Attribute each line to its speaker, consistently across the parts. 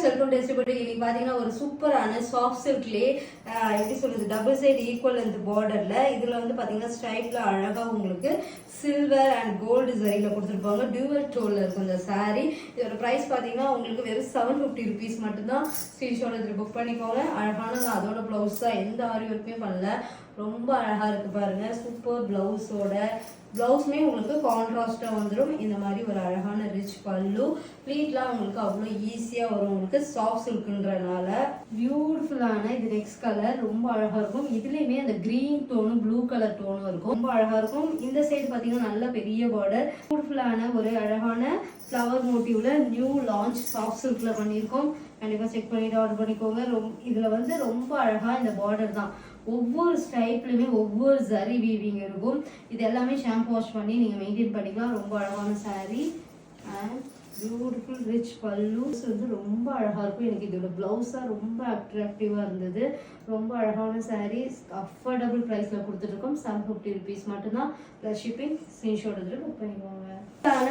Speaker 1: Welcome taste போட்டு இன்னைக்கு பாத்தீங்கன்னா ஒரு சூப்பரான சாஃப்ட் சில்க்லயே எப்படி சொல்றது டபுள் சைடு ஈக்குவல் லென்த் பார்டர்ல இதுல வந்து பாத்தீங்கன்னா ஸ்ட்ரைப்ல அழகா உங்களுக்கு சில்வர் அண்ட் கோல்டு சரியில கொடுத்துருப்பாங்க. டியூவல் டோன்ல இருக்கும் இந்த சாரீ. இதோட பிரைஸ் பாத்தீங்கன்னா உங்களுக்கு வெறும் 750 rupees மட்டும்தான். ஸ்கிரீன்ஷாட் எடுத்து புக் பண்ணிக்கோங்க. அழகான அதோட பிளவுஸ் தான், எந்த ஆரி ஒர்க்குமே பண்ணல. ரொம்ப அழகா இருக்கு பாருங்க. சூப்பர் பிளவுஸோட பிளவுஸ்மே உங்களுக்கு கான்ட்ராஸ்டா வந்துடும். இந்த மாதிரி ஒரு அழகான ரிச் பல்லு, ப்ளீட்லாம் உங்களுக்கு அவ்வளோ ஈஸியா வரும். உங்களுக்கு சாஃப்ட் சில்க்ன்றனால பியூட்டிஃபுல்லான இது நெக்ஸ்ட் கலர் ரொம்ப அழகா இருக்கும். இதுலயுமே அந்த கிரீன் டோனும் ப்ளூ கலர் டோனும் இருக்கும், ரொம்ப அழகா இருக்கும். இந்த சைடு பாத்தீங்கன்னா நல்ல பெரிய பார்டர், பியூட்டிஃபுல்லான ஒரு அழகான ஃப்ளவர் மோட்டிவ்ல நியூ லான்ச் சாஃப்ட் சில்க்ல பண்ணியிருக்கோம். கண்டிப்பா செக் பண்ணிட்டு ஆர்டர் பண்ணிக்கோங்க. இதுல வந்து ரொம்ப அழகா இந்த பார்டர் தான், ஒவ்வொரு ஸ்டைப்லையுமே ஒவ்வொரு ஜரி வீவிங் இருக்கும். இது எல்லாமே ஷாம்பு வாஷ் பண்ணி நீங்கள் மெயின்டைன் பண்ணிக்கலாம். ரொம்ப அழகான சாரீ அண்ட் பியூட்டிஃபுல் ரிச் பல்லூஸ் வந்து ரொம்ப அழகாக இருக்கும். எனக்கு இதோட ப்ளவுஸாக ரொம்ப அட்ராக்டிவாக இருந்தது. ரொம்ப அழகான சாரீஸ் அஃபோர்டபுள் ப்ரைஸில் கொடுத்துட்ருக்கோம். 750 rupees மட்டும்தான். Plus shipping. ஸ்க்ரீன்ஷாட் எடுத்துட்டு புக் பண்ணிக்கோங்க.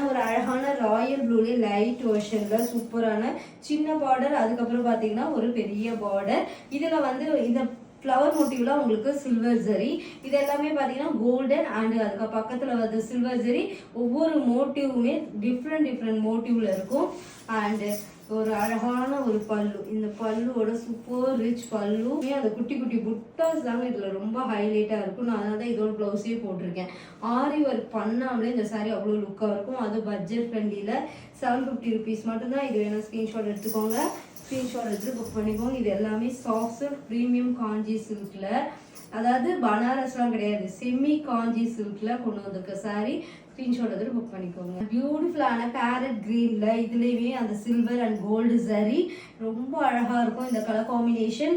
Speaker 1: ஒரு அழகான ராயல் ப்ளூலே லைட் வெர்ஷனில் சூப்பரான சின்ன பார்டர், அதுக்கப்புறம் பார்த்தீங்கன்னா ஒரு பெரிய பார்டர். இதில் வந்து இந்த ஃப்ளவர் மோட்டிவ்ல உங்களுக்கு சில்வர் ஜரி, இது எல்லாமே பார்த்தீங்கன்னா கோல்டன் அண்ட் அதுக்கு பக்கத்தில் வந்து சில்வர் ஜரி. ஒவ்வொரு மோட்டிவுமே டிஃப்ரெண்ட் மோட்டிவ்ல இருக்கும். அண்ட் ஒரு அழகான ஒரு பல்லு, இந்த பல்லுவோட சூப்பர் ரிச் பல்லு. அந்த குட்டி குட்டி புட்டாஸ் தாங்க இதில் ரொம்ப ஹைலைட்டாக இருக்கும். நான் அதனால தான் இதோட ப்ளவுஸே போட்டிருக்கேன். ஆரி ஒர்க் பண்ணாமலே இந்த சாரீ அவ்வளோ லுக்காக இருக்கும். அது பட்ஜெட் ஃப்ரெண்ட்லியில் 750 rupees மட்டும்தான். இது வேணும் ஸ்க்ரீன்ஷாட் எடுத்துக்கோங்க. ஸ்க்ரீன்ஷாட் எடுத்து புக் பண்ணிக்கோங்க. இது எல்லாமே சாஃப்ட் சில்க் ப்ரீமியம் காஞ்சி சில்க்ல, அதாவது பனாரஸ்லாம் கிடையாது, செமி காஞ்சி சில்க்ல கொண்டு வந்திருக்க சாரீ. ஸ்க்ரீன்ஷாட் எடுத்து புக் பண்ணிக்கோங்க. பியூட்டிஃபுல்லான பேரட் கிரீன்ல இதுலயுமே அந்த சில்வர் அண்ட் கோல்டு சரி ரொம்ப அழகா இருக்கும். இந்த கலர் காம்பினேஷன்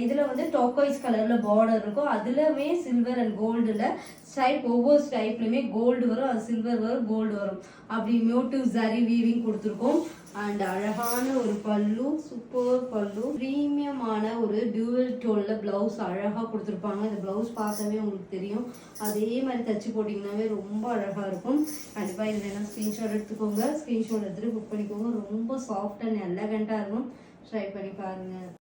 Speaker 1: இதுல வந்து டோக்காய்ஸ் கலர்ல பார்டர் இருக்கும். அதுலமே சில்வர் அண்ட் கோல்டுல ஸ்டைப், ஒவ்வொரு ஸ்டைப்லயுமே கோல்டு வரும், அது சில்வர் வரும், கோல்டு வரும். அப்படி மோட்டிவ் சரி வீவிங் கொடுத்துருக்கோம். அண்ட் அழகான ஒரு பல்லு, சூப்பர் பல்லு, ப்ரீமியமான ஒரு டியூவல் டோன்ல பிளவுஸ் அழகா கொடுத்துருப்பாங்க. இந்த பிளவுஸ் பார்த்தாவே உங்களுக்கு தெரியும். அதே மாதிரி தச்சு போட்டிங்கன்னாவே ரொம்ப அழகா இருக்கும். கண்டிப்பா இது வேணா ஸ்க்ரீன்ஷாட் எடுத்துக்கோங்க. ஸ்க்ரீன்ஷாட் எடுத்துட்டு புக் பண்ணிக்கோங்க. ரொம்ப சாஃப்ட் அண்ட் எலகண்டா இருக்கும். ட்ரை பண்ணி பாருங்க.